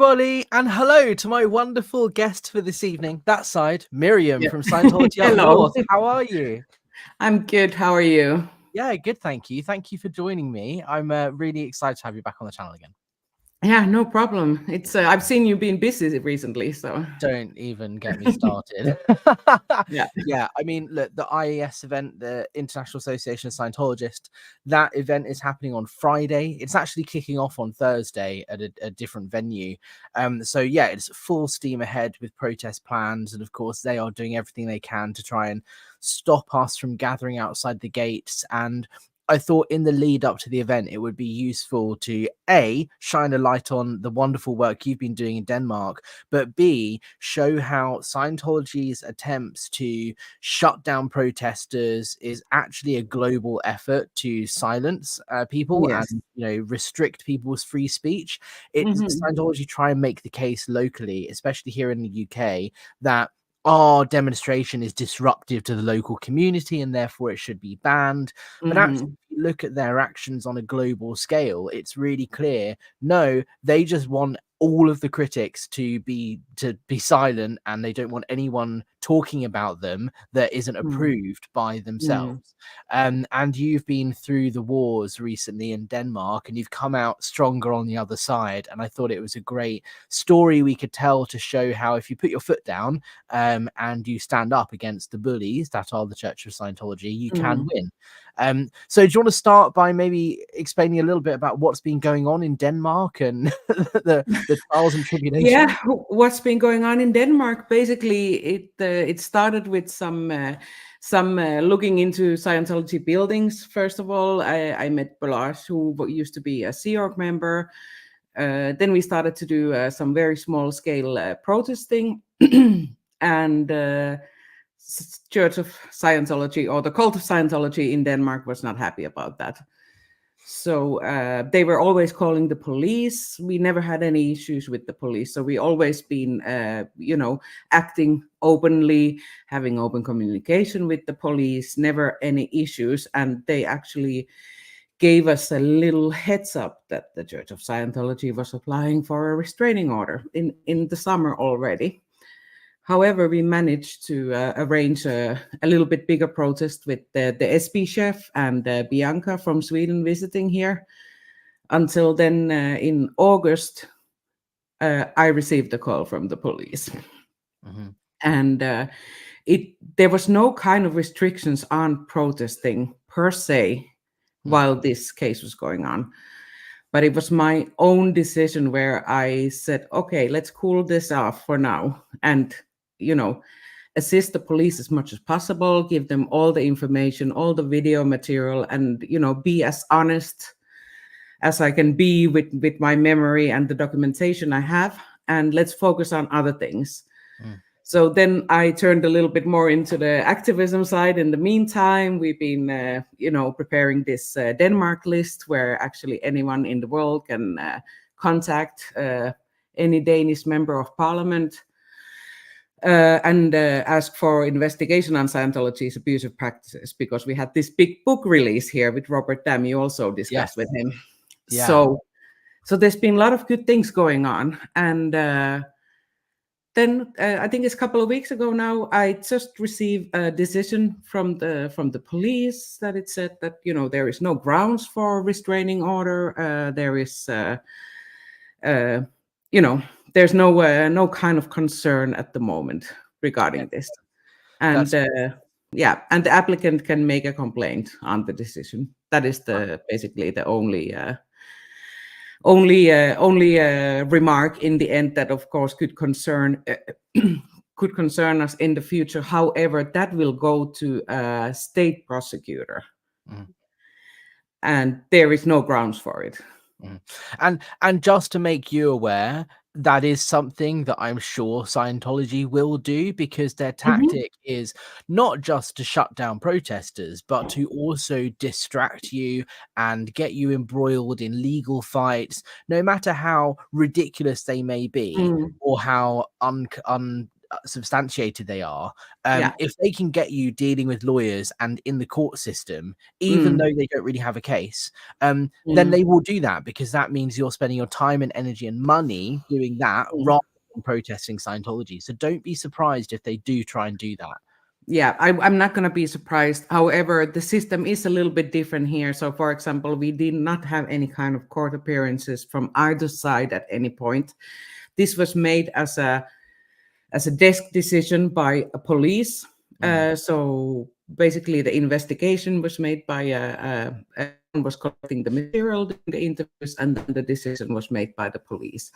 everybody, and hello to my wonderful guest for this evening. That side, Miriam Yeah. from Scientology Up Hello. North. How are you? I'm good. How are you? Yeah, good, thank you. Thank you for joining me. I'm really excited to have you back on the channel again. Yeah, no problem. It's I've seen you being busy recently, so Don't even get me started. yeah. Yeah, I mean, look, the IAS event, the International Association of Scientologists, that event is happening on Friday. It's actually kicking off on Thursday at a different venue. So yeah, it's full steam ahead with protest plans, and of course, they are doing everything they can to try and stop us from gathering outside the gates. And I thought in the lead up to the event, it would be useful to A, shine a light on the wonderful work you've been doing in Denmark, but B, show how Scientology's attempts to shut down protesters is actually a global effort to silence people and Yes. restrict people's free speech. Mhm. Scientology try and make the case locally, especially here in the UK, that our demonstration is disruptive to the local community and therefore it should be banned. But actually, Mhm. if you look at their actions on a global scale, it's really clear. No, they just want all of the critics to be silent, and they don't want anyone talking about them that isn't Mm. approved by Mm. themselves. And you've been through the wars recently in Denmark, and you've come out stronger on the other side. And I thought it was a great story we could tell to show how if you put your foot down and you stand up against the bullies that are the Church of Scientology, you can Mm. win. So do you want to start by maybe explaining a little bit about what's been going on in Denmark and the trials and tribulations? Yeah, what's been going on in Denmark? Basically, it started with some looking into Scientology buildings. First of all, I met Balazs, who used to be a Sea Org member. Then we started to do some very small scale protesting, and Church of Scientology, or the cult of Scientology in Denmark, was not happy about that. So they were always calling the police. We never had any issues with the police. So we always been, acting openly, having open communication with the police, never any issues. And they actually gave us a little heads up that the Church of Scientology was applying for a restraining order in the summer already. However, we managed to arrange a little bit bigger protest with the SB chef and Bianca from Sweden visiting here. Until then, in August, I received a call from the police. Mhm. And there was no kind of restrictions on protesting per se while this case was going on. But it was my own decision where I said, okay, let's cool this off for now. And, assist the police as much as possible, give them all the information, all the video material, and, be as honest as I can be with my memory and the documentation I have. And let's focus on other things. So then I turned a little bit more into the activism side. In the meantime, we've been, preparing this Denmark list where actually anyone in the world can contact any Danish member of parliament and ask for investigation on Scientology's abusive practices, because we had this big book release here with Robert Dam. You also discussed with him. Yeah. So there's been a lot of good things going on. And then I think it's a couple of weeks ago now, I just received a decision from the police that it said that there is no grounds for restraining order. There is there's no kind of concern at the moment regarding this, and and the applicant can make a complaint on the decision. That is basically the only remark in the end that, of course, could concern us in the future. However, that will go to a state prosecutor, and there is no grounds for it. And just to make you aware, that is something that I'm sure Scientology will do, because their tactic is not just to shut down protesters, but to also distract you and get you embroiled in legal fights, no matter how ridiculous they may be or how substantiated they are, Yeah. if they can get you dealing with lawyers and in the court system, even Mm, though they don't really have a case, then mm, they will do that, because that means you're spending your time and energy and money doing that mm. rather than protesting Scientology. So don't be surprised if they do try and do that. Yeah, I'm not going to be surprised. However, the system is a little bit different here. So, for example, we did not have any kind of court appearances from either side at any point. This was made as a desk decision by a police. So basically, the investigation was made by was collecting the material during the interviews, and then the decision was made by the police.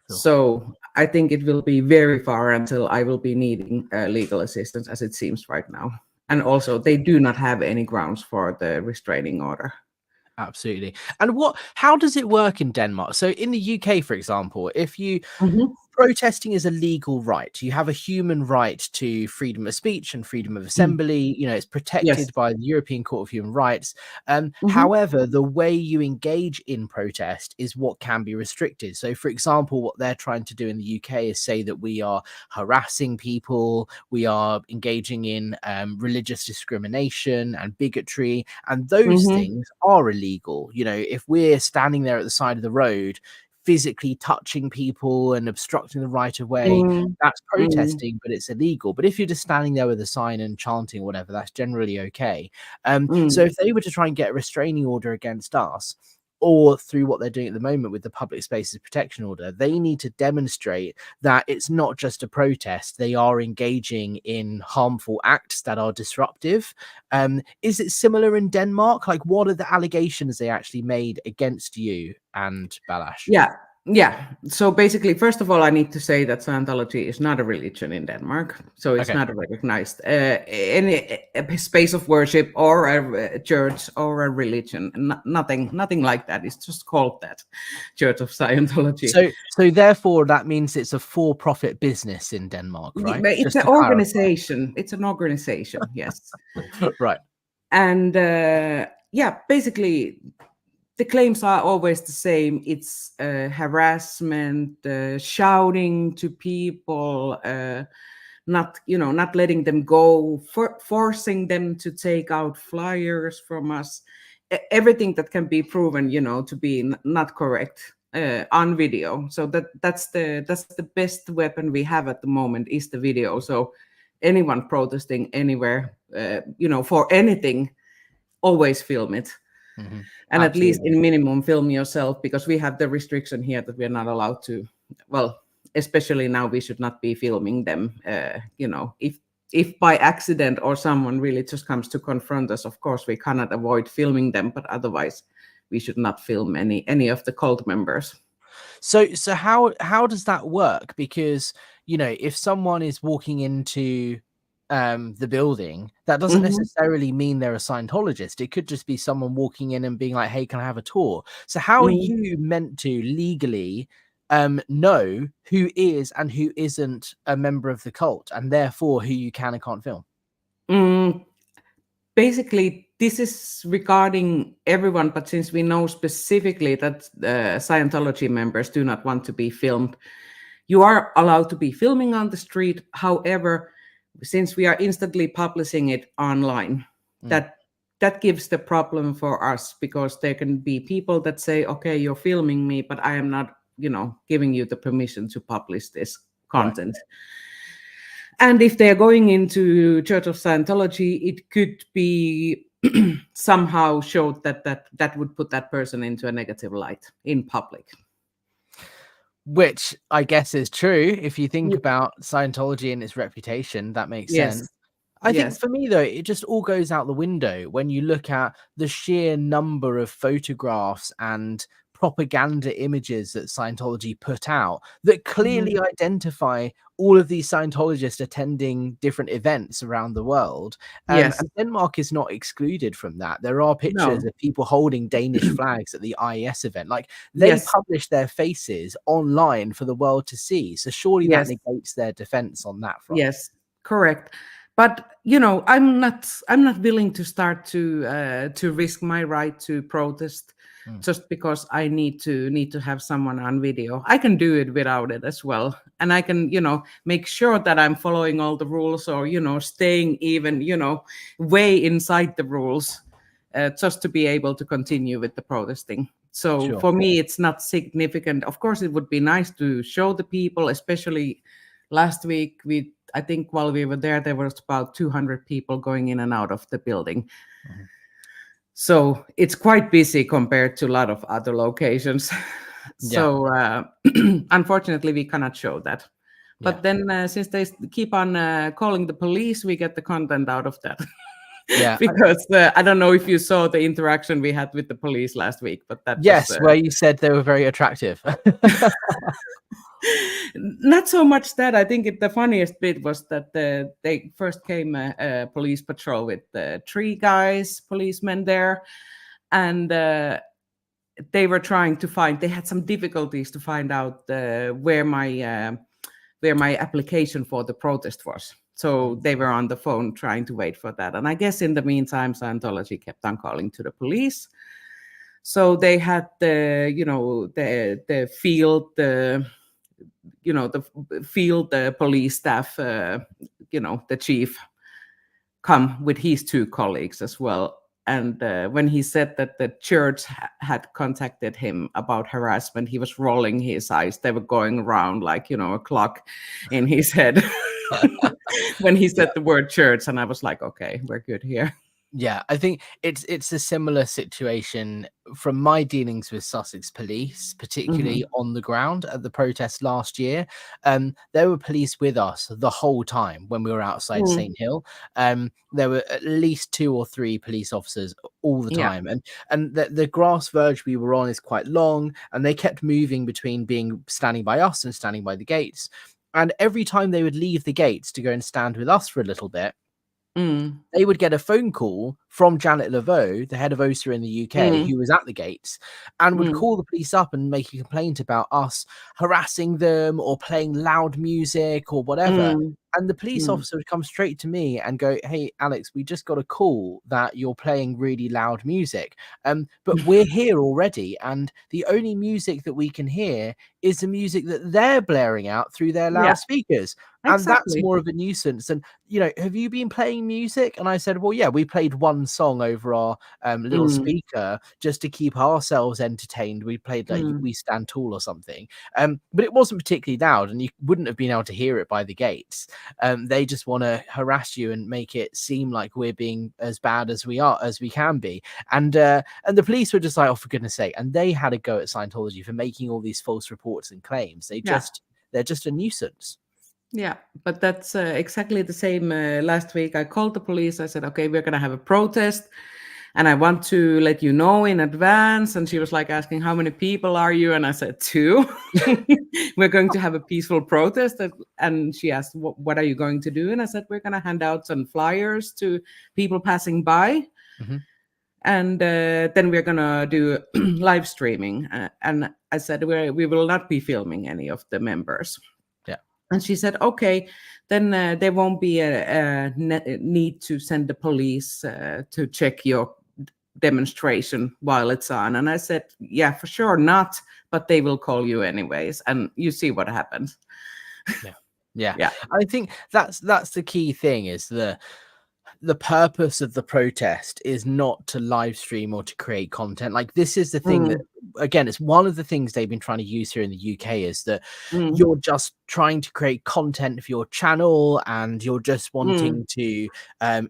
Sure. So I think it will be very far until I will be needing legal assistance, as it seems right now. And also, they do not have any grounds for the restraining order. Absolutely. And how does it work in Denmark? So in the UK, for example, if you Mhm. protesting is a legal right. You have a human right to freedom of speech and freedom of Mm. assembly. You know, it's Yes. protected by the European Court of Human Rights. Mhm. However, the way you engage in protest is what can be restricted. So, for example, what they're trying to do in the UK is say that we are harassing people, we are engaging in religious discrimination and bigotry, and those Mhm. things are illegal. You know, if we're standing there at the side of the road physically touching people and obstructing the right of way, Mm. that's Mm. protesting, but it's illegal. But if you're just standing there with a sign and chanting or whatever, that's generally okay. So Mm. if they were to try and get a restraining order against us, or through what they're doing at the moment with the public spaces protection order, they need to demonstrate that it's not just a protest, they are engaging in harmful acts that are disruptive. Is it similar in Denmark? Like, what are the allegations they actually made against you and Balash? Yeah, yeah. So basically, first of all, I need to say that Scientology is not a religion in Denmark. So it's Okay. not a recognized any space of worship or a church or a religion. Nothing like that. It's just called that, Church of Scientology. So therefore, that means it's a for-profit business in Denmark, right? But it's Just an to clarify. organization. It's an organization, yes. Right. And yeah, basically, the claims are always the same. It's harassment, shouting to people, not letting them go, forcing them to take out flyers from us. Everything that can be proven, to be not correct on video. So that's the best weapon we have at the moment is the video. So anyone protesting anywhere, for anything, always film it. Mm-hmm. And at least Absolutely. in minimum film yourself, because we have the restriction here that we're not allowed to, well, especially now, we should not be filming them. If by accident or someone really just comes to confront us, of course we cannot avoid filming them, but otherwise we should not film any of the cult members. So how does that work? Because, you know, if someone is walking into the building, that doesn't Mhm. necessarily mean they're a Scientologist. It could just be someone walking in and being like, hey, can I have a tour? So how are Mm. you meant to legally know who is and who isn't a member of the cult, and therefore who you can and can't film? Mm. Basically, this is regarding everyone, but since we know specifically that Scientology members do not want to be filmed, you are allowed to be filming on the street. However, since we are instantly publishing it online, Mm, that gives the problem for us, because there can be people that say, okay, you're filming me, but I am not, giving you the permission to publish this right. content. And if they're going into Church of Scientology, it could be somehow showed that would put that person into a negative light in public. Which I guess is true. If you think Ye- about Scientology and its reputation, that makes sense. Yes, I think yes, for me, though, it just all goes out the window when you look at the sheer number of photographs and propaganda images that Scientology put out that clearly mhm, identify all of these Scientologists attending different events around the world. And yes, Denmark is not excluded from that. There are pictures no, of people holding Danish flags at the IES event. Like, they yes, publish their faces online for the world to see. So surely that yes, negates their defense on that front. yes, correct. But I'm not willing to start to risk my right to protest just because I need to have someone on video. I can do it without it as well, and I can make sure that I'm following all the rules, or staying even way inside the rules, just to be able to continue with the protesting. So Sure. for me, it's not significant. Of course, it would be nice to show the people, especially last week. I think while we were there was about 200 people going in and out of the building. Mhm. So it's quite busy compared to a lot of other locations. Yeah. So unfortunately, we cannot show that. Yeah. But then since they keep on calling the police, we get the content out of that. Yeah. Because I don't know if you saw the interaction we had with the police last week, but that Yes, was where you said they were very attractive. not so much that. I think the funniest bit was that they first came a police patrol with 3 policemen there, and they were trying to find. They had some difficulties to find out where my application for the protest was. So they were on the phone trying to wait for that. And I guess in the meantime, Scientology kept on calling to the police. So they had the field, the field police staff, the chief, come with his 2 colleagues as well. And when he said that the church had contacted him about harassment, he was rolling his eyes. They were going around like, a clock in his head when he said the word church. And I was like, okay, we're good here. Yeah, I think it's a similar situation from my dealings with Sussex police, particularly on the ground at the protest last year. There were police with us the whole time when we were outside St. Hill. There were at least 2 or 3 police officers all the Yeah. time, and the grass verge we were on is quite long, and they kept moving between being standing by us and standing by the gates. And every time they would leave the gates to go and stand with us for a little bit, they would get a phone call from Janet Laveau, the head of OSA in the UK, who was at the gates, and would call the police up and make a complaint about us harassing them or playing loud music or whatever. And the police officer would come straight to me and go, "Hey, Alex, we just got a call that you're playing really loud music. But we're here already, and the only music that we can hear is the music that they're blaring out through their loudspeakers. And that's Exactly. more of a nuisance. And, have you been playing music?" And I said, "Well, yeah, we played one song over our little speaker just to keep ourselves entertained. We played like We Stand Tall or something. But it wasn't particularly loud, and you wouldn't have been able to hear it by the gates. They just want to harass you and make it seem like we're being as bad as we can be." And the police were just like, "Oh, for goodness sake!" And they had a go at Scientology for making all these false reports and claims. They're just a nuisance. Yeah, but that's exactly the same. Last week, I called the police. I said, okay, we're going to have a protest, and I want to let you know in advance. And she was like asking, how many people are you? And I said, 2. We're going to have a peaceful protest. And she asked, what are you going to do? And I said, we're going to hand out some flyers to people passing by. And then we're going to do live streaming. And I said, we will not be filming any of the members. And she said, okay, then there won't be a need to send the police to check your demonstration while it's on. And I said, yeah, for sure not, but they will call you anyways. And you see what happens. Yeah. I think that's the key thing, is the purpose of the protest is not to live stream or to create content. Like, this is the thing that, again, it's one of the things they've been trying to use here in the UK, is that you're just trying to create content for your channel, and you're just wanting to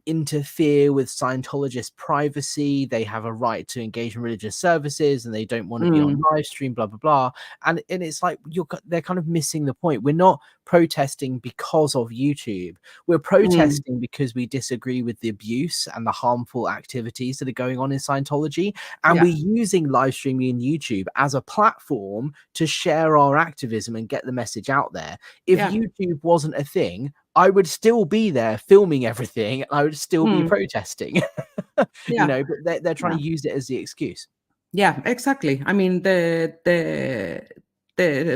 interfere with Scientologists' privacy. They have a right to engage in religious services, and they don't want to be on live stream, blah, blah, blah. And it's like they're kind of missing the point. We're not protesting because of YouTube. We're protesting because we disagree with the abuse and the harmful activities that are going on in Scientology, and we're using live streaming in YouTube as a platform to share our activism and get the message out there. If YouTube wasn't a thing, I would still be there filming everything, and I would still be protesting. But they're trying to use it as the excuse. Yeah, exactly. I mean, the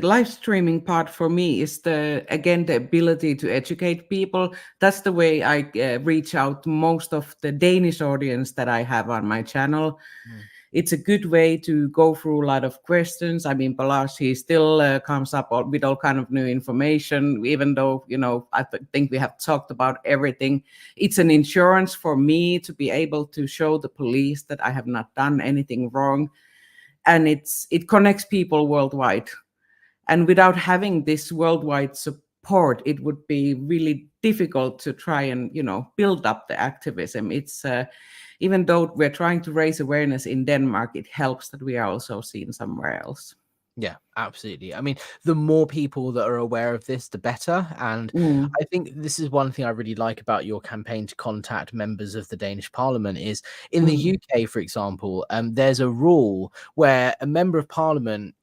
live streaming part for me is the ability to educate people. That's the way I reach out to most of the Danish audience that I have on my channel. it's a good way to go through a lot of questions. I mean, Balazs, he still comes up with all kind of new information, even though, I think we have talked about everything. It's an insurance for me to be able to show the police that I have not done anything wrong. And it connects people worldwide. And without having this worldwide support, it would be really difficult to try and, build up the activism. It's even though we're trying to raise awareness in Denmark, it helps that we are also seen somewhere else. Yeah, absolutely. I mean, the more people that are aware of this, the better. And I think this is one thing I really like about your campaign to contact members of the Danish Parliament is in the UK, for example, there's a rule where a member of Parliament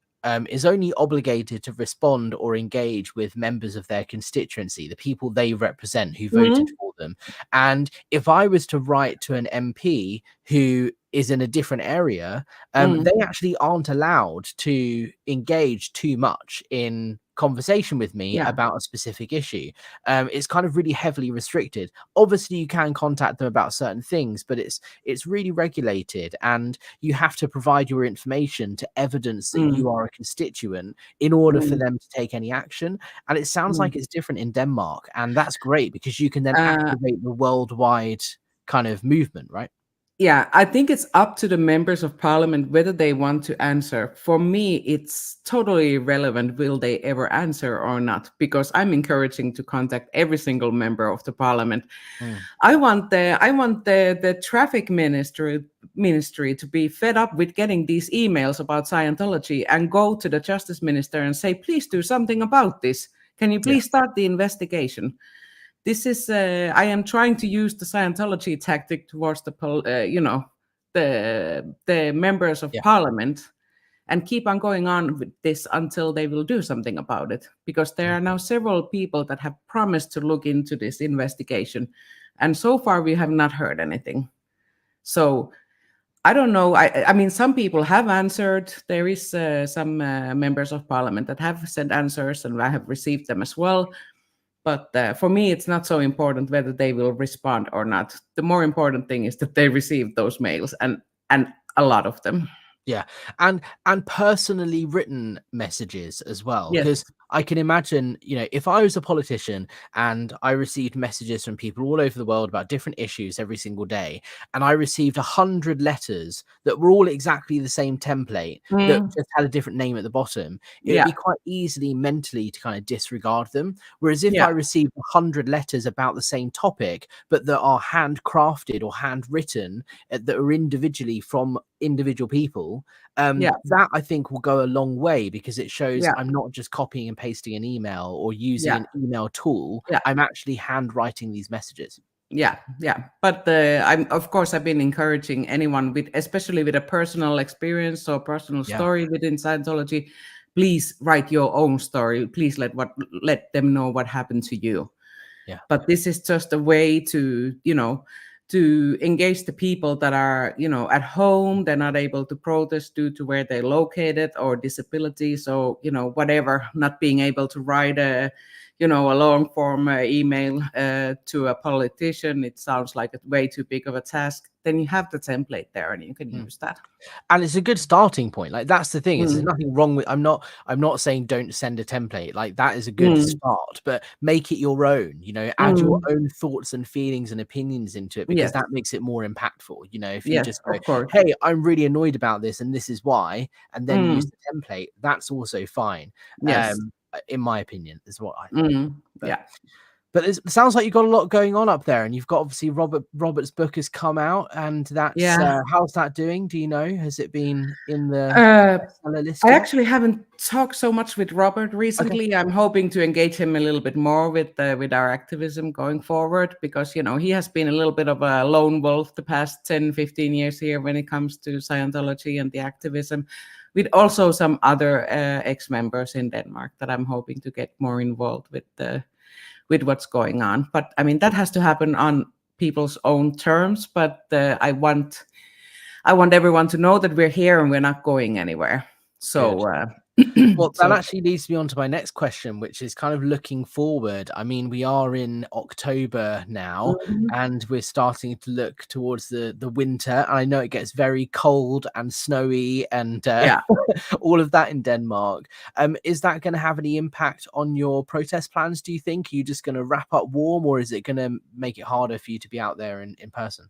is only obligated to respond or engage with members of their constituency, the people they represent who voted for them. And if I was to write to an MP who is in a different area, they actually aren't allowed to engage too much in conversation with me about a specific issue. It's kind of really heavily restricted. Obviously, you can contact them about certain things, but it's really regulated, and you have to provide your information to evidence that you are a constituent in order for them to take any action. And it sounds like it's different in Denmark, and that's great because you can then activate the worldwide kind of movement, right? Yeah, I think it's up to the members of parliament whether they want to answer. For me, it's totally irrelevant will they ever answer or not, because I'm encouraging to contact every single member of the parliament. I want the traffic ministry to be fed up with getting these emails about Scientology and go to the justice minister and say, please do something about this. Can you please start the investigation? This is I am trying to use the Scientology tactic towards the members of parliament, and keep on going on with this until they will do something about it, because there are now several people that have promised to look into this investigation, and so far we have not heard anything. So I don't know. I mean, some people have answered. There is some members of parliament that have sent answers, and I have received them as well. But for me, it's not so important whether they will respond or not. The more important thing is that they receive those mails, and a lot of them. Yeah, and personally written messages as well, because Yes. I can imagine, if I was a politician and I received messages from people all over the world about different issues every single day, and I received 100 letters that were all exactly the same template that just had a different name at the bottom, it would be quite easily mentally to kind of disregard them. Whereas if I received 100 letters about the same topic, but that are handcrafted or handwritten, that are individually from individual people, that I think will go a long way, because it shows I'm not just copying and pasting an email or using an email tool. I'm actually handwriting these messages. But I've been encouraging anyone especially with a personal experience or personal story within Scientology, please write your own story. Please let them know what happened to you. But this is just a way to to engage the people that are at home. They're not able to protest due to where they're located or disabilities, or whatever, not being able to write a long form email to a politician. It sounds like a way too big of a task. Then you have the template there, and you can use that. And it's a good starting point. Like, that's the thing, is there's nothing wrong with, I'm not saying don't send a template. Like, that is a good start, but make it your own, add your own thoughts and feelings and opinions into it, because that makes it more impactful. If you just go, hey, I'm really annoyed about this and this is why, and then use the template, that's also fine. In my opinion, is what I think. But it sounds like you've got a lot going on up there, and you've got, obviously, Robert's book has come out, and that's how's that doing? Do you know? Has it been in the bestseller list I yet? actually haven't talked so much with Robert recently. Okay. I'm hoping to engage him a little bit more with our activism going forward, because he has been a little bit of a lone wolf the past 10-15 years here when it comes to Scientology and the activism, with also some other ex-members in Denmark that I'm hoping to get more involved with what's going on. But I mean, that has to happen on people's own terms. But I want everyone to know that we're here and we're not going anywhere. So Well, that So actually leads me on to my next question, which is kind of looking forward. I mean, we are in October now, mhm. and we're starting to look towards the winter. I know it gets very cold and snowy and Yeah. all of that in Denmark. Is that going to have any impact on your protest plans, do you think? Are you just going to wrap up warm, or is it going to make it harder for you to be out there in person?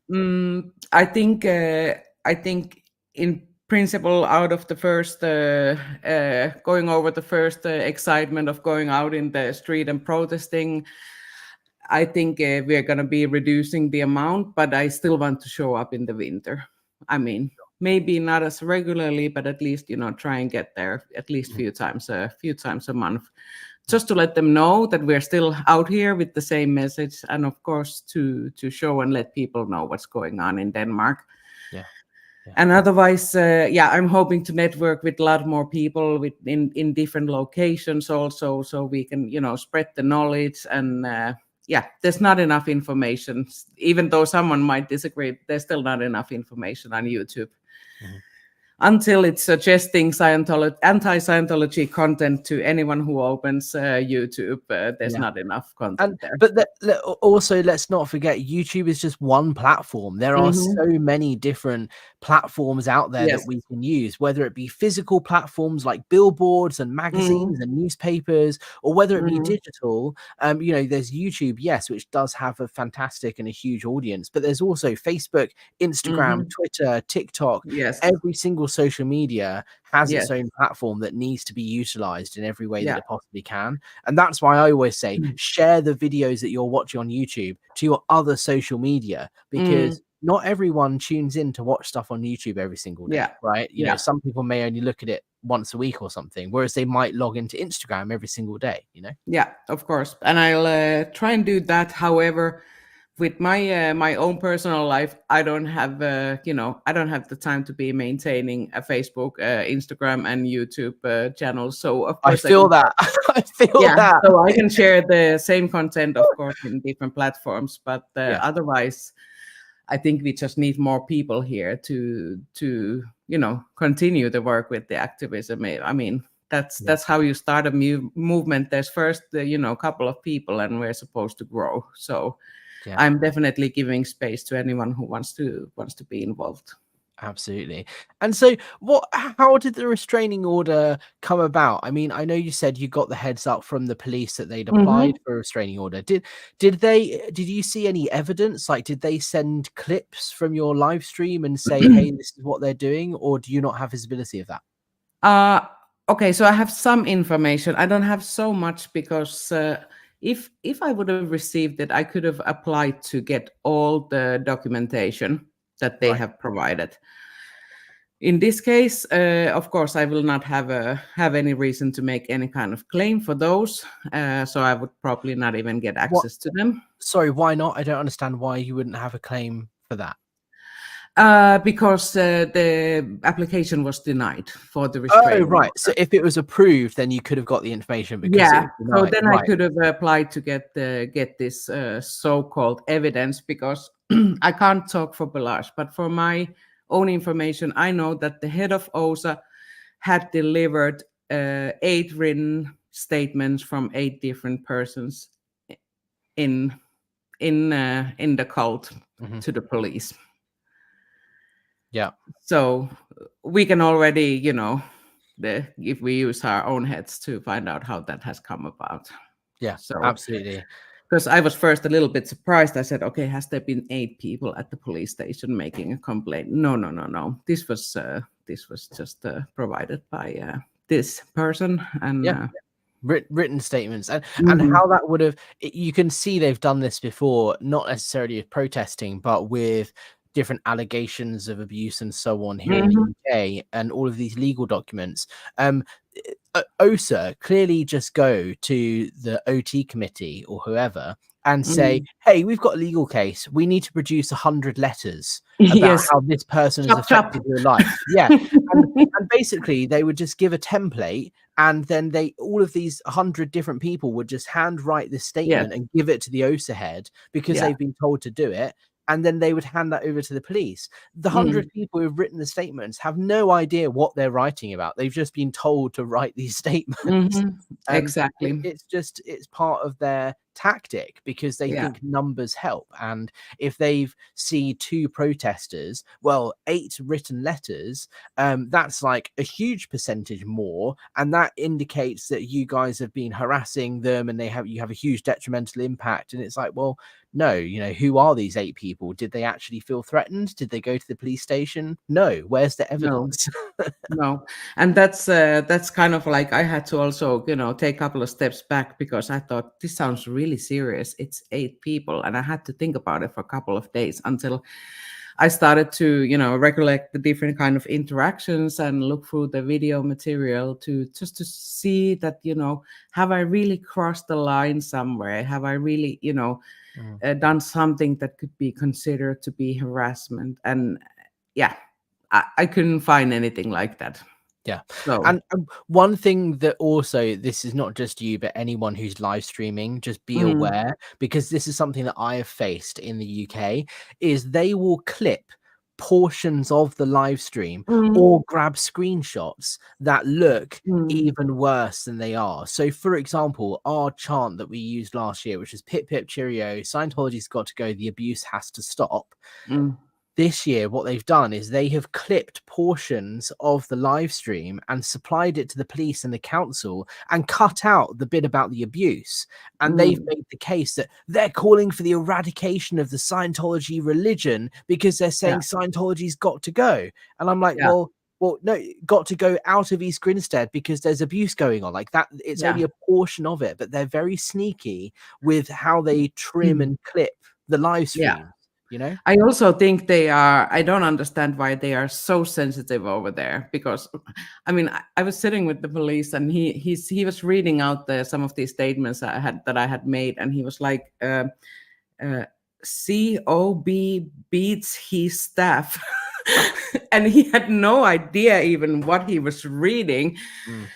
I think in principle, out of the first going over the first excitement of going out in the street and protesting, I think we're going to be reducing the amount, but I still want to show up in the winter. I mean, maybe not as regularly, but at least try and get there at least Mhm. few times a month, just to let them know that we're still out here with the same message, and of course to show and let people know what's going on in Denmark. Yeah. Yeah. And otherwise, I'm hoping to network with a lot more people in different locations also, so we can spread the knowledge. And there's not enough information, even though someone might disagree. There's still not enough information on YouTube. Mhm. Until it's suggesting anti-Scientology content to anyone who opens YouTube. There's Yeah. not enough And content there. but also, let's not forget, YouTube is just one platform. There are Hmm. so many different platforms out there that Yes. we can use, whether it be physical platforms like billboards and magazines Hmm. and newspapers, or whether it be Hmm. digital. There's YouTube, yes, which does have a fantastic and a huge audience, but there's also Facebook, Instagram, Hmm. Twitter, TikTok. Yes. Every single social media has its Yes. own platform that needs to be utilized in every way that Yeah. it possibly can. And that's why I always say, share the videos that you're watching on YouTube to your other social media, Mm. because not everyone tunes in to watch stuff on YouTube every single day, Yeah. right? Yeah. Some people may only look at it once a week or something, whereas they might log into Instagram every single day, Yeah, of course. And I'll try and do that. However, with my own personal life, I don't have I don't have the time to be maintaining a Facebook, Instagram, and YouTube channel. So of I course I feel can. that. I feel Yeah, that. so I can share the same content, of course, in different platforms. But Yeah. otherwise, I think we just need more people here to continue the work with the activism. I mean, Yeah. that's how you start a movement. There's first a couple of people, and we're supposed to grow. So Yeah. I'm definitely giving space to anyone who wants to be involved. Absolutely. And so how did the restraining order come about? I mean, I know you said you got the heads up from the police that they'd applied Hmm. for a restraining order. Did you see any evidence? Like, did they send clips from your live stream and say, hey, this is what they're doing, or do you not have visibility of that? Uh, okay, so I have some information. I don't have so much because if I would have received it, I could have applied to get all the documentation that they Right. have provided. In this case, of course, I will not have any reason to make any kind of claim for those, so I would probably not even get What access to them. Sorry, why not? I don't understand why you wouldn't have a claim for that. Because the application was denied for the Oh, restraining right. So order. if it was approved, then you could have got the information because it Yeah, was so denied. then I Right. could have applied to get this so-called evidence, because I can't talk for Balazs, but for my own information, I know that the head of OSA had delivered 8 written statements from 8 different persons in in the cult Mhm. to the police. Yeah. So we can already, if we use our own heads to find out how that has come about. Yeah, So, absolutely. because I was first a little bit surprised, I said, okay, has there been 8 people at the police station making a complaint? No, no, no, no. This was just provided by this person, and Yeah. Written statements, and mhm, how that would have, you can see they've done this before, not necessarily with protesting, but with different allegations of abuse and so on here in the mhm, UK, and all of these legal documents. um OSA clearly just go to the OT committee or whoever and say, mhm. hey, we've got a legal case, we need to produce 100 letters about Yes, how this person has chop chop. affected your life. Yeah. And basically they would just give a template, and then all of these 100 different people would just handwrite this Yes, statement and give it to the OSA head because yeah, they've been told to do it. and then they would hand that over to the police. The 100 mm, people who've written the statements have no idea what they're writing about. They've just been told to write these statements. mhm. Exactly. It's part of their tactic because they Yeah. think numbers help. And if they've see 2 protesters, well, 8 written letters, that's like a huge percentage more, and that indicates that you guys have been harassing them and you have a huge detrimental impact. And it's like, well, no, who are these 8 people? Did they actually feel threatened? Did they go to the police station? No. Where's the No. evidence? No, and that's kind of like I had to also, take a couple of steps back because I thought this sounds really serious. It's 8 people, and I had to think about it for a couple of days until I started to, recollect the different kind of interactions and look through the video material to just to see that, have I really crossed the line somewhere? Have I really, Mm. done something that could be considered to be harassment? And yeah, I couldn't find anything like that. Yeah. So, And one thing that also, this is not just you, but anyone who's live streaming, just be mm, aware, because this is something that I have faced in the UK, is they will clip portions of the live stream mm, or grab screenshots that look mm, even worse than they are. So, for example, our chant that we used last year, which is pip pip cheerio, Scientology's got to go, the abuse has to stop. mm, This year, what they've done is they have clipped portions of the live stream and supplied it to the police and the council and cut out the bit about the abuse. And they've mm. made the case that they're calling for the eradication of the Scientology religion because they're Yeah, saying Scientology's got to go. And I'm like, yeah, well, no, got to go out of East Grinstead because there's abuse going on. Like that, it's yeah. only a portion of it, but they're very sneaky with how they trim Mm, and clip the live yeah. stream, you know? I also think I don't understand why they are so sensitive over there because, I mean, I was sitting with the police and he was reading out some of these statements that I had made, and he was like, uh, COB beats his staff. And he had no idea even what he was reading. Mm.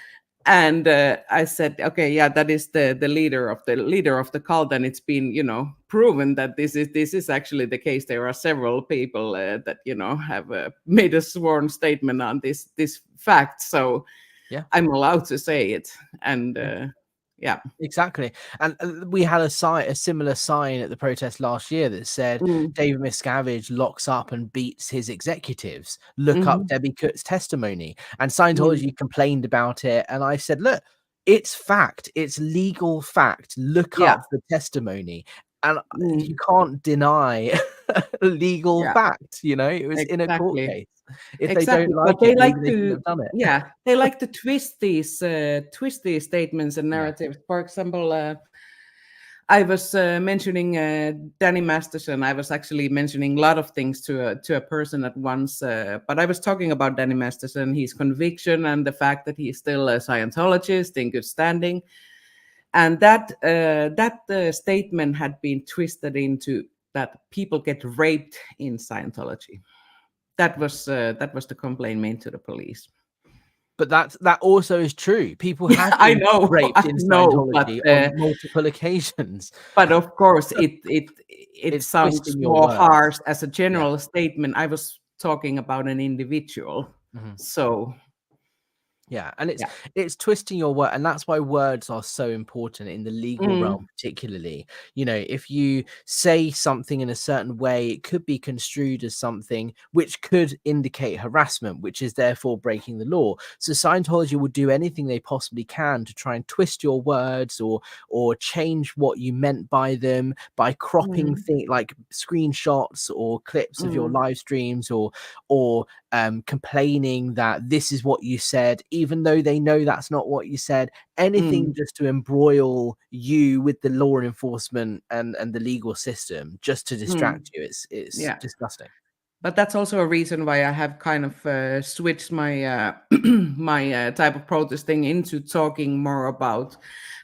And I said, okay, yeah, that is the leader of the cult, and it's been proven that this is actually the case. There are several people that have made a sworn statement on this fact, so Yeah. I'm allowed to say it. And Yeah. yeah. Exactly. And we had a similar sign at the protest last year that said Mm, David Miscavige locks up and beats his executives. Look up mhm, Debbie Cook's testimony. And mm, Scientology complained about it. And I said, look, it's fact. It's legal fact. Look yeah. up the testimony. And you Mm, can't deny legal yeah, fact. It was in a court exactly. case. If they don't Exactly, but like they it, maybe like they shouldn't to, have done it. yeah, they like to twist these statements and Yeah. narratives. For example, I was mentioning Danny Masterson. I was actually mentioning a lot of things to a person at once, but I was talking about Danny Masterson, his conviction, and the fact that he's still a Scientologist in good standing, and that statement had been twisted into that people get raped in Scientology. That was the complaint made to the police. But that also is true. People Yeah, have I been know, I raped in know, Scientology on multiple occasions. but of course, it It's sounds twisting your more words. harsh as a Yeah. general statement. I was talking about an individual, Mhm. so Yeah, and yeah. it's twisting your word, and that's why words are so important in the legal Mm, realm, particularly. If you say something in a certain way, it could be construed as something which could indicate harassment, which is therefore breaking the law. So Scientology will do anything they possibly can to try and twist your words or change what you meant by them by cropping mm, things like screenshots or clips of your mm, live streams or complaining that this is what you said, even though they know that's not what you said. Anything mm, just to embroil you with the law enforcement and the legal system, just to mm. distract you. It's Yeah, disgusting. but that's also a reason why I have kind of switched my my type of protesting into talking more about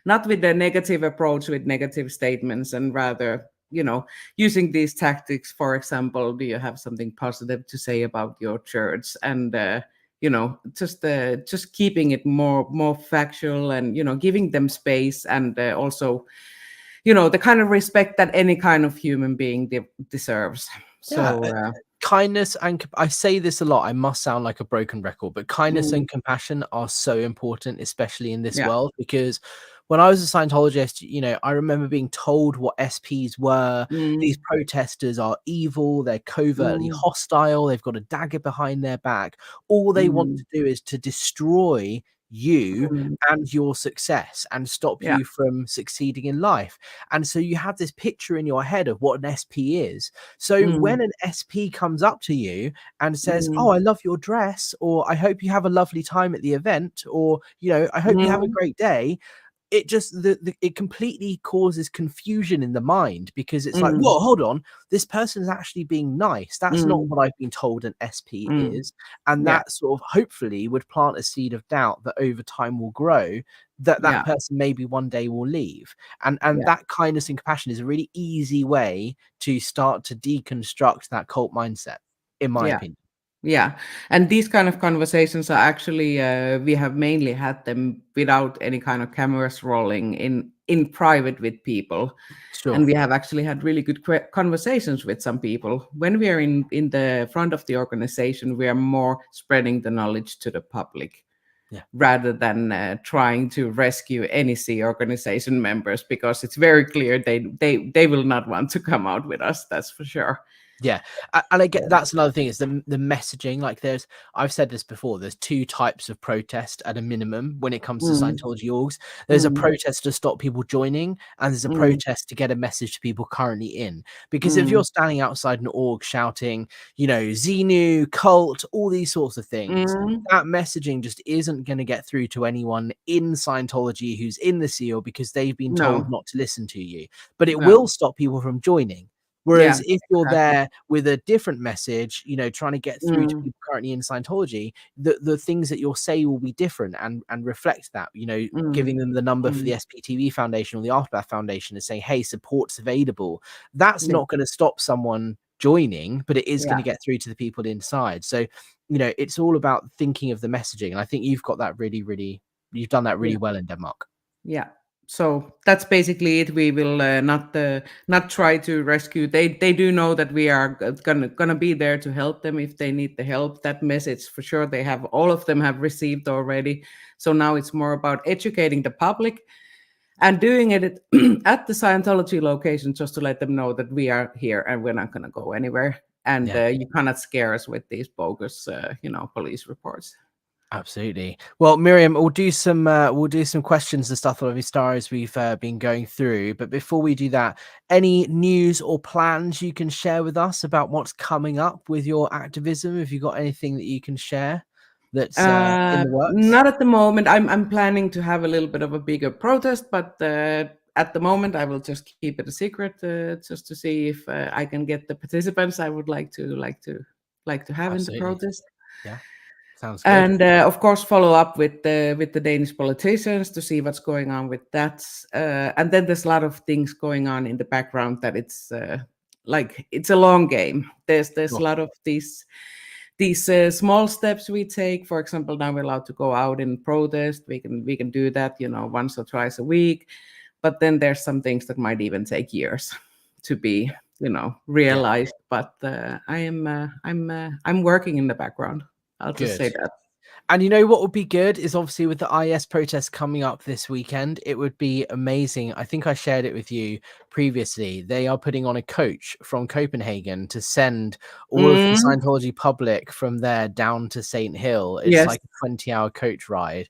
not with the negative approach with negative statements, and rather using these tactics. For example, do you have something positive to say about your church? And just keeping it more factual, and giving them space, and also the kind of respect that any kind of human being deserves. Yeah, So kindness and I say this a lot. I must sound like a broken record, but kindness mm, and compassion are so important, especially in this yeah. world. Because when I was a Scientologist, I remember being told what SPs were. Mm, These protesters are evil. They're covertly mm, hostile. They've got a dagger behind their back. All they want mm, to do is to destroy you mm, and your success and stop yeah. you from succeeding in life. And so you have this picture in your head of what an SP is. So Mm, when an SP comes up to you and says, "Oh, mm, I love your dress," or "I hope you have a lovely time at the event," or, "I hope you have a mm, great day," it just it completely causes confusion in the mind, because it's like, mm, "Whoa, hold on, this person is actually being nice. That's not mm, what I've been told an SP mm, is." And yeah. that sort of hopefully would plant a seed of doubt that over time will grow, that that Yeah. person maybe one day will leave. And Yeah. that kindness and compassion is a really easy way to start to deconstruct that cult mindset, in my Yeah. opinion. Yeah, and these kind of conversations are actually we have mainly had them without any kind of cameras rolling in private with people, and Sure. we have actually had really good conversations with some people. When we are in the front of the organization, we are more spreading the knowledge to the public Yeah. rather than trying to rescue any C organization members, because it's very clear they will not want to come out with us. That's for sure. Yeah, and I get that's another thing is the messaging. Like, I've said this before. There's two types of protest at a minimum when it comes to Mm, Scientology orgs. There's a mm, protest to stop people joining, and there's a mm, protest to get a message to people currently in. Because if mm, you're standing outside an org shouting, Xenu, cult, all these sorts of things, mm. that messaging just isn't going to get through to anyone in Scientology who's in the seal, because they've been told No, not to listen to you. But it will no. stop people from joining. Yeah, Whereas if you're exactly. there with a different message, trying to get through to Mm, people currently in Scientology, the things that you'll say will be different and reflect that, mm, giving them the number for the mm. SPTV Foundation or the Aftermath Foundation and saying, "Hey, support's available." That's Yeah, not going to stop someone joining, but it is going yeah, to get through to the people inside. So, it's all about thinking of the messaging. And I think you've got that you've done that yeah, really well in Denmark. yeah. So that's basically it. We will not try to rescue. They do know that we are gonna be there to help them if they need the help. That message for sure they have, all of them have received already. So now it's more about educating the public and doing it at the Scientology location, just to let them know that we are here and we're not gonna go anywhere. And Yeah. you cannot scare us with these bogus, police reports. Absolutely. Well, Miriam, we'll do some questions and stuff of Star as we've been going through. But before we do that, any news or plans you can share with us about what's coming up with your activism? Have you got anything that you can share that's in the works? Not at the moment. I'm planning to have a little bit of a bigger protest, but at the moment I will just keep it a secret, just to see if I can get the participants I would like to have in the Absolutely. protest. Yeah. Sounds good. And of course follow up with the Danish politicians to see what's going on with that. And then there's a lot of things going on in the background that it's like it's a long game. There's a Sure. lot of these small steps we take. For example, now we're allowed to go out and protest. We can do that, once or twice a week. But then there's some things that might even take years to be, Yeah. realized. But I'm working in the background. I'll just Good. say that. And you know what would be good is, obviously, with the IS protests coming up this weekend, it would be amazing. I think I shared it with you previously. They are putting on a coach from Copenhagen to send all of the Mm, Scientology public from there down to St. Hill. It's yes. like a 20-hour coach ride.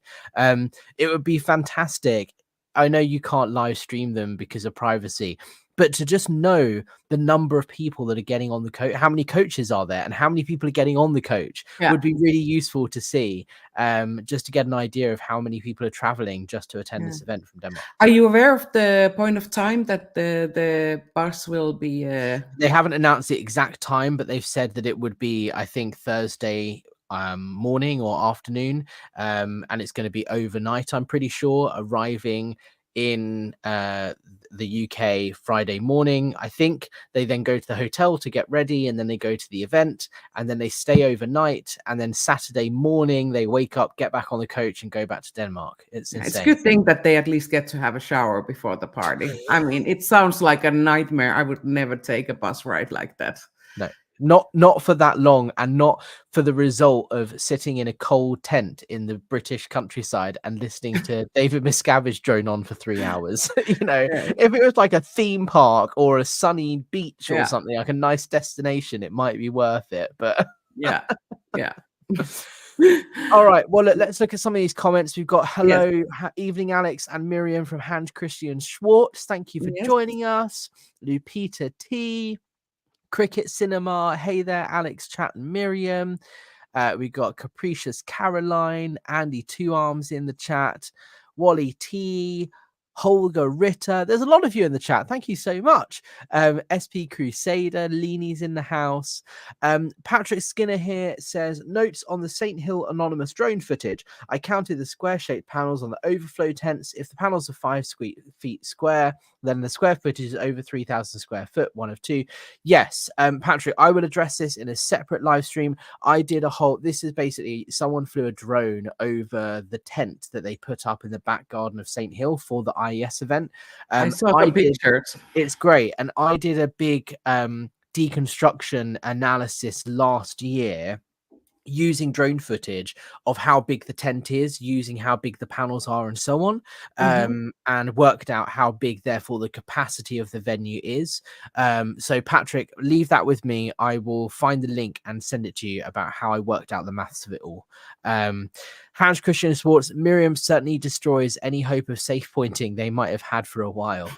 It would be fantastic. I know you can't live stream them because of privacy, but to just know the number of people that are getting on the coach, how many coaches are there, and how many people are getting on the coach Yeah. would be really useful to see, just to get an idea of how many people are traveling just to attend Yeah. this event from Denmark. Are you aware of the point of time that the bus will be? They haven't announced the exact time, but they've said that it would be, I think, Thursday morning or afternoon, and it's going to be overnight, I'm pretty sure, arriving in the UK Friday morning. I think they then go to the hotel to get ready, and then they go to the event, and then they stay overnight, and then Saturday morning they wake up, get back on the coach, and go back to Denmark. It's It's a insane. good thing that they at least get to have a shower before the party. I mean, it sounds like a nightmare. I would never take a bus ride like that. No, not for that long, and not for the result of sitting in a cold tent in the British countryside and listening to David Miscavige drone on for 3 hours. Yeah. If it was like a theme park or a sunny beach or Yeah. something, like a nice destination, it might be worth it. But Yeah. Yeah. all right, well, let's look at some of these comments. We've got Yes. hello, evening, Alex and Miriam from Hans Christian Schwartz. Thank you for Yes. joining us. Lupita T. Cricket Cinema. Hey there, Alex, Chat, and Miriam. We got Capricious Caroline, Andy Two Arms in the chat, Wally T, Holger Ritter. There's a lot of you in the chat. Thank you so much. SP Crusader, Leanie's in the house. Patrick Skinner here says, notes on the St. Hill anonymous drone footage. I counted the square-shaped panels on the overflow tents. If the panels are 5 feet square, then the square footage is over 3,000 square foot, one of two. Yes, Patrick, I will address this in a separate live stream. I did a whole, this is basically someone flew a drone over the tent that they put up in the back garden of St. Hill for the IES event. I saw the pictures. It's great. And I did a big deconstruction analysis last year using drone footage of how big the tent is, using how big the panels are and so on, and worked out how big therefore the capacity of the venue is. So Patrick, leave that with me. I will find the link and send it to you about how I worked out the maths of it all. Hans Christian Sports, Miriam certainly destroys any hope of safe pointing they might have had for a while.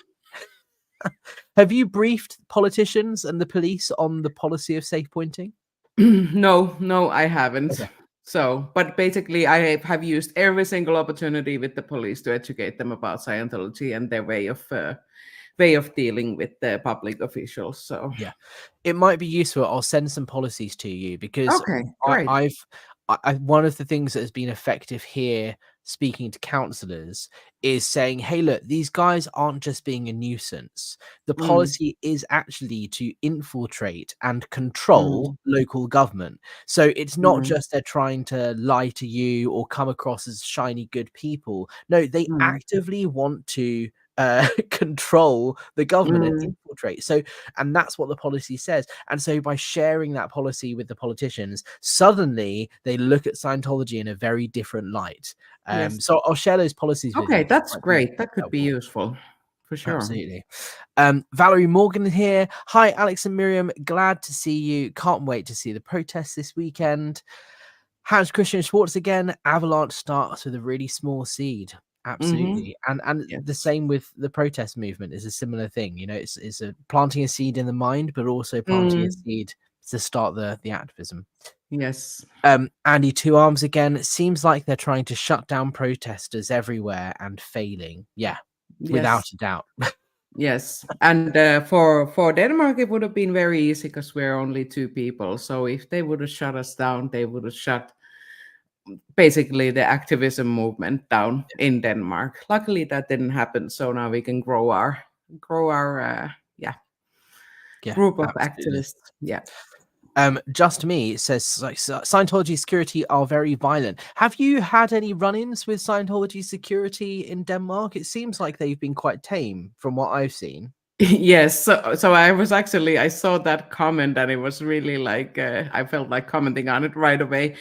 Have you briefed politicians and the police on the policy of safe pointing? No, I haven't. Okay. So, but basically, I have used every single opportunity with the police to educate them about Scientology and their way of dealing with the public officials. So, yeah, it might be useful. I'll send some policies to you because okay, great. one of the things that has been effective here, speaking to counselors, is saying, hey, look, these guys aren't just being a nuisance. The policy is actually to infiltrate and control local government. So it's not just they're trying to lie to you or come across as shiny good people. No, they actively want to control the government and infiltrate. So, and that's what the policy says. And so by sharing that policy with the politicians, suddenly they look at Scientology in a very different light. Yes. So I'll share those policies with you. Okay, that's great. That could be useful for sure. Absolutely. Valerie Morgan here. Hi, Alex and Miriam. Glad to see you. Can't wait to see the protests this weekend. Hans Christian Schwartz again. Avalanche starts with a really small seed. Absolutely. And the same with the protest movement is a similar thing. You know, it's planting a seed in the mind, but also planting a seed to start the activism. Yes. Andy Two Arms again. It seems like they're trying to shut down protesters everywhere and failing. Yeah, without a doubt. Yes, and for Denmark, it would have been very easy because we're only 2 people. So if they would have shut us down, they would have shut basically the activism movement down in Denmark. Luckily, that didn't happen. So now we can grow our group of activists. Yeah. Just Me says, like, Scientology security are very violent. Have you had any run-ins with Scientology security in Denmark? It seems like they've been quite tame from what I've seen. Yes, so I saw that comment and it was really like I felt like commenting on it right away.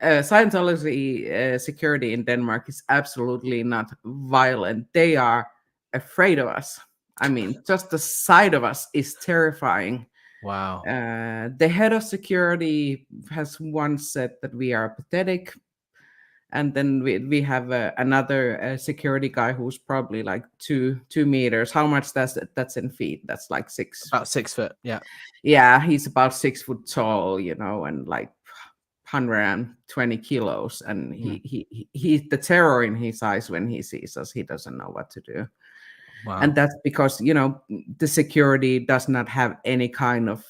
Scientology security in Denmark is absolutely not violent. They are afraid of us. I mean, just the sight of us is terrifying. Wow. The head of security has once said that we are pathetic. And then we have another security guy who's probably like 2 meters. How much that's in feet? That's like 6. About 6 foot. Yeah. Yeah, he's about 6 foot tall, you know, and like 120 kilos. And he's the terror in his eyes when he sees us. He doesn't know what to do. Wow. And that's because, you know, the security does not have any kind of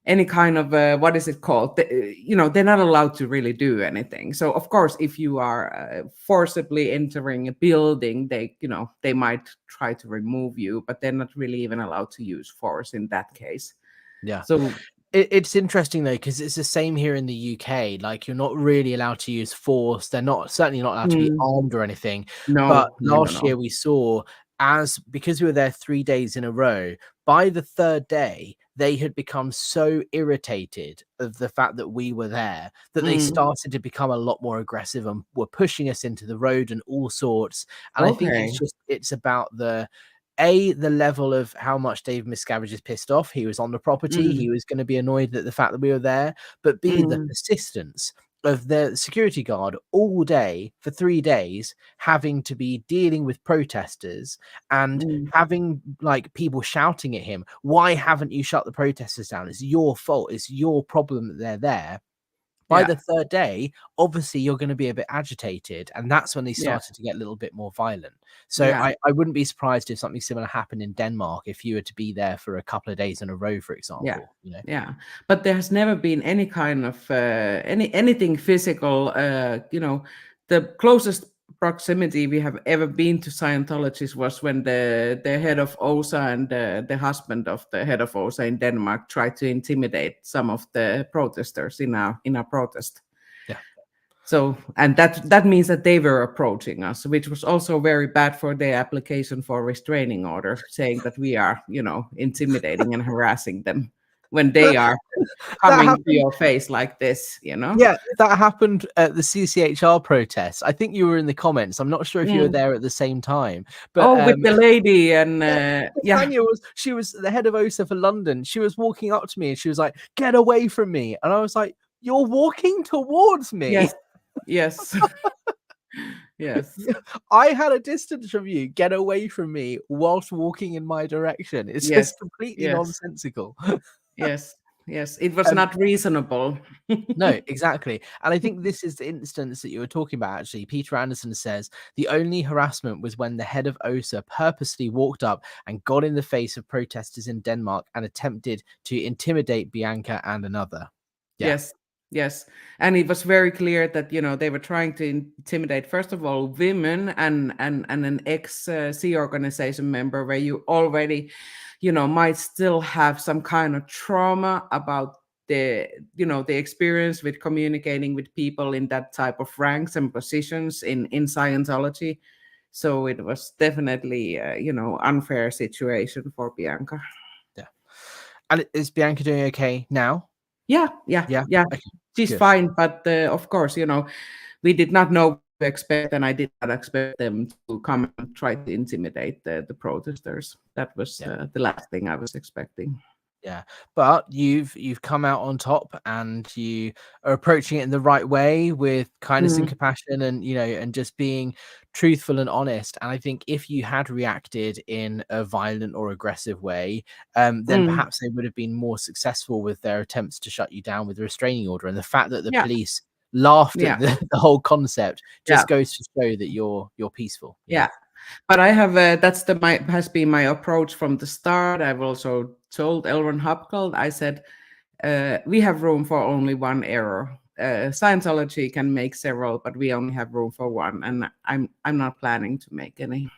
any kind of what is it called? They're not allowed to really do anything. So of course, if you are forcibly entering a building, they might try to remove you, but they're not really even allowed to use force in that case. Yeah. So It's interesting though, because it's the same here in the UK. Like, you're not really allowed to use force. They're certainly not allowed to be mm, armed or anything. But no, no, no, last no. year we saw, because we were there 3 days in a row, by the third day, they had become so irritated of the fact that we were there that they Mm, started to become a lot more aggressive and were pushing us into the road and all sorts. And I think okay. it's about the level of how much Dave Miscavige is pissed off. He was on the property. Mm, He was going to be annoyed at the fact that we were there. But B, the mm, persistence of the security guard all day for 3 days, having to be dealing with protesters and mm, having like people shouting at him, "Why haven't you shut the protesters down? It's your fault. It's your problem that they're there." By yeah, the third day, obviously you're going to be a bit agitated, and that's when they yeah, started to get a little bit more violent. So yeah. I wouldn't be surprised if something similar happened in Denmark if you were to be there for a couple of days in a row, for Yeah, example. yeah, but there has never been any kind of anything physical. The closest proximity we have ever been to Scientologists was when the head of OSA and the husband of the head of OSA in Denmark tried to intimidate some of the protesters in our protest. Yeah. So, and that means that they were approaching us, which was also very bad for their application for restraining order, saying that we are, intimidating and harassing them when they But are that coming to happened. your face like this. Yeah, that happened at the CCHR protest. I think you were in the comments. I'm not sure if you were Mm. there at the same time, but Oh, with the lady and yeah, yeah, Tanya she was the head of OSA for London. She was walking up to me and she was like, "Get away from me!" And I was like, "You're walking towards me." yes, yes, yes, I had a distance from you. Get away from me whilst walking in my direction. It's yes, just completely yes, nonsensical. yes, yes. It was Um, not reasonable. no, exactly. And I think this is the instance that you were talking about, actually. Peter Anderson says the only harassment was when the head of OSA purposely walked up and got in the face of protesters in Denmark and attempted to intimidate Bianca and another. Yeah. Yes, yes. And it was very clear that, they were trying to intimidate, first of all, women and an ex C organization member where you already, might still have some kind of trauma about the experience with communicating with people in that type of ranks and positions in Scientology. So it was definitely, unfair situation for Bianca. Yeah. And is Bianca doing okay now? Yeah, yeah, Yeah. yeah. Okay. She's Good. fine, but of course, we did not know what to expect, and I did not expect them to come and try to intimidate the protesters. That was Yeah. the last thing I was expecting. Yeah, but you've come out on top, and you are approaching it in the right way with kindness and Mm, compassion, and and just being truthful and honest. And I think if you had reacted in a violent or aggressive way, then mm, perhaps they would have been more successful with their attempts to shut you down with a restraining order. And the fact that the yeah, police laughed at yeah, the whole concept yeah, just goes to show that you're peaceful. yeah. But I have that's my has been my approach from the start. I've also told Elron Hopgold, I said, we have room for only one error. Scientology can make several, but we only have room for one, and I'm not planning to make any.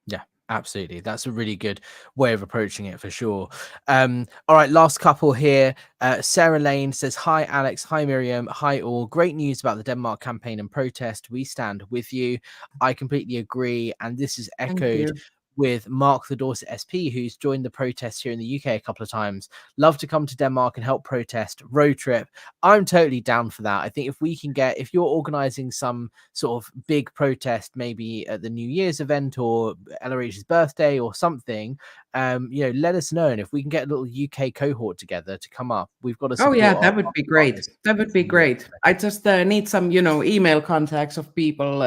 Yeah, absolutely. That's a really good way of approaching it for sure. All right, last couple here. Sarah Lane says, "Hi, Alex. Hi, Miriam. Hi, all. Great news about the Denmark campaign and protest. We stand with you." I completely agree. And this is Thank echoed you. with Mark the Dorset SP, who's joined the protest here in the UK a couple of times. Love to come to Denmark and help protest. Road trip. I'm totally down for that. I think if you're organizing some sort of big protest, maybe at the New Year's event or LRH's birthday or something, let us know. And if we can get a little UK cohort together to come up, we've got to Oh yeah, support that our would be great. partners That would be from Europe. great. I just need some, email contacts of people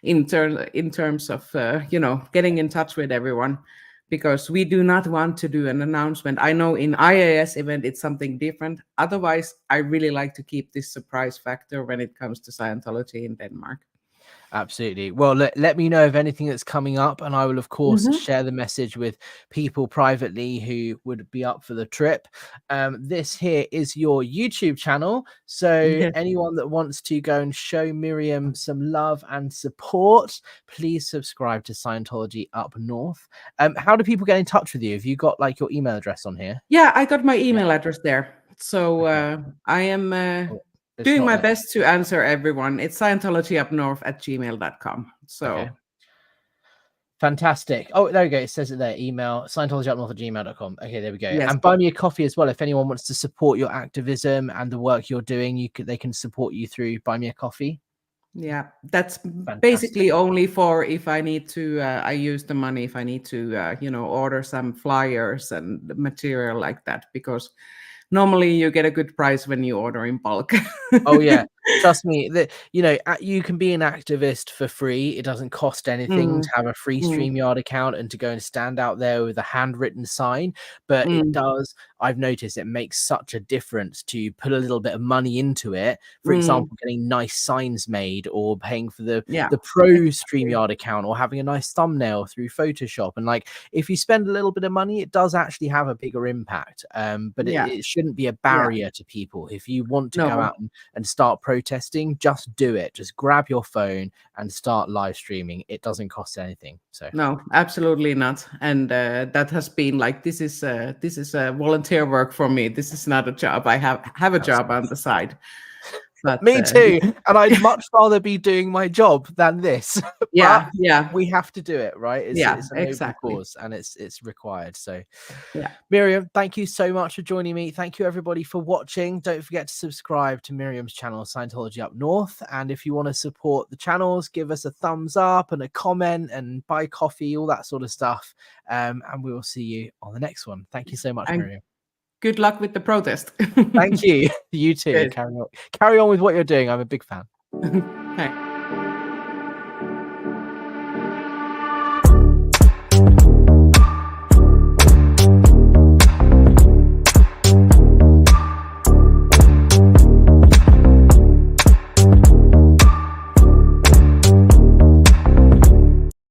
in terms of getting in touch with everyone, because we do not want to do an announcement. I know in IAS event it's something different. Otherwise, I really like to keep this surprise factor when it comes to Scientology in Denmark. Absolutely. Well, let me know of anything that's coming up, and I will, of course, Mhm. share the message with people privately who would be up for the trip. This here is your YouTube channel. So Yes. anyone that wants to go and show Miriam some love and support, please subscribe to Scientology Up North. How do people get in touch with you? Have you got like your email address on here? Yeah, I got my Yeah. email address there. So Okay. I am Oh, it's doing not my letting. best to answer everyone. It's scientologyupnorth@gmail.com. Okay. So Fantastic. Oh, there we go. It says it there. Email scientologyupnorth@gmail.com. Okay, there we go. yes, And buy me a coffee as well. If anyone wants to support your activism and the work you're doing, they can support you through buy me a coffee. yeah, that's Fantastic. basically only for if I need to. I use the money if I need to, order some flyers and material like that, because normally you get a good price when you order in bulk. Oh yeah, trust me. That you can be an activist for free. It doesn't cost anything to Mm, have a free mm, StreamYard account and to go and stand out there with a handwritten sign. But it mm, does. I've noticed it makes such a difference to put a little bit of money into it. For mm. example, getting nice signs made, or paying for the Yeah, pro exactly. StreamYard account, or having a nice thumbnail through Photoshop. And like, if you spend a little bit of money, it does actually have a bigger impact. But Yeah, it shouldn't be a yeah. barrier to people. If you want to go No, out and start protesting, just do it. Just grab your phone and start live streaming. It doesn't cost anything. So no, absolutely not. And that has been like, this is volunteer work for me. This is not a job. I have a job on absolutely. the side. But Me too. And I'd much rather be doing my job than this. But yeah, yeah, we have to do it, right? yeah, It's a noble exactly. cause, and it's required. So Yeah. Miriam, thank you so much for joining me. Thank you everybody for watching. Don't forget to subscribe to Miriam's channel, Scientology Up North. And if you want to support the channels, give us a thumbs up and a comment and buy coffee, all that sort of stuff. And we will see you on the next one. Thank you so much, And Miriam. good luck with the protest. Thank you. You too. Good. Carry on with what you're doing. I'm a big fan. Thanks.